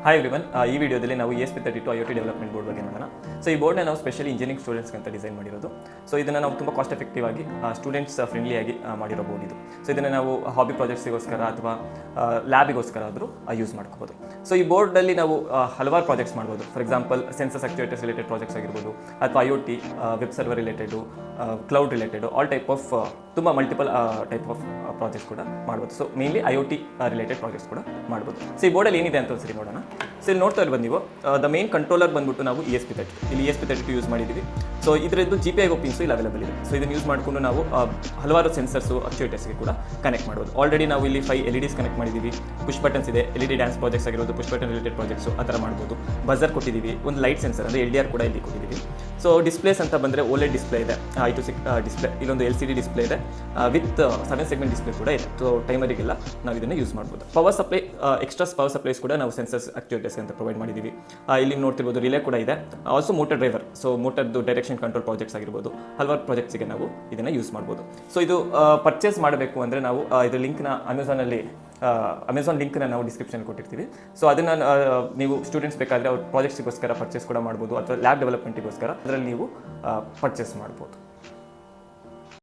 Hi everyone, ಈ ವಿಡಿಯೋದಲ್ಲಿ ನಾವು ESP32 IoT ಡೆವಲಪ್ಮೆಂಟ್ ಬೋರ್ಡ್ ಬಗ್ಗೆ ನೋಡೋಣ. ಸೊ ಈ ಬೋರ್ಡ್ನ ನಾವು ಸ್ಪೆಷಲಿ ಇಂಜಿನಿಯರಿಂಗ್ ಸ್ಟೂಡೆಂಟ್ಸ್ಗೆ ಅಂತ ಡಿಸೈನ್ ಮಾಡಿರೋದು. ಸೊ ಇದನ್ನು ನಾವು ತುಂಬ ಕಾಸ್ಟ್ ಎಫೆಕ್ಟಿವ್ ಆಗಿ ಸ್ಟೂಡೆಂಟ್ಸ್ ಫ್ರೆಂಡ್ಲಿಯಾಗಿ ಮಾಡಿರೋ ಬೋರ್ಡ್ ಇದು. ಸೊ ಇದನ್ನು ನಾವು ಹಾಬಿ ಪ್ರಾಜೆಕ್ಟ್ಸಿಗೋಸ್ಕರ ಅಥವಾ ಲ್ಯಾಬಿಗೋಸ್ಕರ ಆದರೂ ಯೂಸ್ ಮಾಡ್ಕೋಬೋದು. ಸೊ ಈ ಬೋರ್ಡಲ್ಲಿ ನಾವು ಹಲವಾರು ಪ್ರಾಜೆಕ್ಟ್ಸ್ ಮಾಡ್ಬೋದು. For example sensors actuators related projects ಆಗಿರ್ಬೋದು, ಅಥವಾ IoT, web server related, cloud related, all type of ತುಂಬ ಮಲ್ಟಿಪಲ್ ಟೈಪ್ ಆಫ್ ಪ್ರಾಜೆಕ್ಟ್ಸ್ ಕೂಡ ಮಾಡ್ಬೋದು. So mainly IoT related projects ಕೂಡ ಮಾಡ್ಬೋದು. ಸೊ ಈ ಬೋರ್ಡಲ್ಲಿ ಏನಿದೆ ಅಂತ ಸರಿ ನೋಡೋಣ. ಸೊ ಇಲ್ಲಿ ನೋಡ್ತಾ ಇರ್ಬೋದು ನೀವು, ದ ಮೇನ್ ಕಂಟ್ರೋಲರ್ ಬಂದ್ಬಿಟ್ಟು ನಾವು ESP32 ಇಲ್ಲಿ ESP32 ಯೂಸ್ ಮಾಡಿದ್ದೀವಿ. ಸೊ ಇದರದ್ದು GPIO ಪಿನ್ಸು ಇಲ್ಲಿ ಅವೈಲೇಬಲ್ ಇದೆ. ಸೊ ಇದನ್ನು ಯೂಸ್ ಮಾಡಿಕೊಂಡು ನಾವು ಹಲವಾರು ಸೆನ್ಸರ್ಸು ಆಕ್ಚುಯೇಟರ್ಸ್ಗೆ ಕೂಡ ಕನೆಕ್ಟ್ ಮಾಡ್ಬೋದು. ಆಲ್ರೆಡಿ ನಾವು ಇಲ್ಲಿ 5 LEDs ಕನೆಕ್ಟ್ ಮಾಡಿದ್ದೀವಿ. ಪುಷ್ ಬಟನ್ಸ್ ಇದೆ, LED ಡ್ಯಾನ್ಸ್ ಪ್ರಾಜೆಕ್ಟ್ಸ್ ಆಗಿರೋದು, ಪುಷ್ ಬಟನ್ ರಿಲೇಟೆಡ್ ಪ್ರಾಜೆಕ್ಟ್ಸು ಆ ಥರ ಮಾಡ್ಬೋದು. ಬಜರ್ ಕೊಟ್ಟಿದ್ದೀವಿ, ಒಂದು ಲೈಟ್ ಸೆನ್ಸರ್ ಅಂದರೆ LDR ಕೂಡ ಇಲ್ಲಿ ಕೊಟ್ಟಿದ್ದೀವಿ. ಸೊ ಡಿಸ್ಪ್ಲೇಸ್ ಅಂತ ಬಂದರೆ OLED ಡಿಸ್ಪ್ಲೇ ಇದೆ, 5:6 ಡಿಸ್ಪ್ಲೇ, ಇಲ್ಲೊಂದು LCD ಡಿಸ್ಪ್ಲೇ ಇದೆ, ವಿತ್ 7 ಸೆಗ್ಮೆಂಟ್ ಡಿಸ್ಪ್ಲೇ ಕೂಡ ಇದೆ. ಸೊ ಟೈಮರಿಗೆಲ್ಲ ನಾವು ಇದನ್ನು ಯೂಸ್ ಮಾಡ್ಬೋದು. Power supply, extra power supplies ಕೂಡ ನಾವು ಸೆನ್ಸರ್ಸ್ ಆಕ್ಚುಯೇಟರ್ಸ್ ಅಂತ ಪ್ರೊವೈಡ್ ಮಾಡಿದ್ದೀವಿ. ಇಲ್ಲಿ ನೋಡ್ತಿರ್ಬೋದು ರಿಲೇ ಕೂಡ ಇದೆ, ಆಲ್ಸೋ ಮೋಟರ್ ಡ್ರೈವರ್. ಸೊ ಮೋಟರ್ದು ಡೈರೆಕ್ಷನ್ ಕಂಟ್ರೋಲ್ ಪ್ರಾಜೆಕ್ಟ್ಸ್ ಆಗಿರ್ಬೋದು, ಹಲವಾರು ಪ್ರಾಜೆಕ್ಟ್ಸ್ಗೆ ನಾವು ಇದನ್ನು ಯೂಸ್ ಮಾಡ್ಬೋದು. ಸೊ ಇದು ಪರ್ಚೇಸ್ ಮಾಡಬೇಕು ಅಂದರೆ ನಾವು ಇದರ ಲಿಂಕ್ನ ಅಮೆಝಾನ್ ಲಿಂಕ್ನ ನಾವು ಡಿಸ್ಕ್ರಿಪ್ಷನ್ ಕೊಟ್ಟಿರ್ತೀವಿ. ಸೊ ಅದನ್ನು ನೀವು ಸ್ಟೂಡೆಂಟ್ಸ್ ಬೇಕಾದರೆ ಅವ್ರ ಪ್ರಾಜೆಕ್ಟ್ಸ್ಗೋಸ್ಕರ ಪರ್ಚೇಸ್ ಕೂಡ ಮಾಡ್ಬೋದು, ಅಥವಾ ಲ್ಯಾಬ್ ಡೆವಲಪ್ಮೆಂಟಿಗೋಸ್ಕರ ಅದರಲ್ಲಿ ನೀವು ಪರ್ಚೇಸ್ ಮಾಡ್ಬೋದು.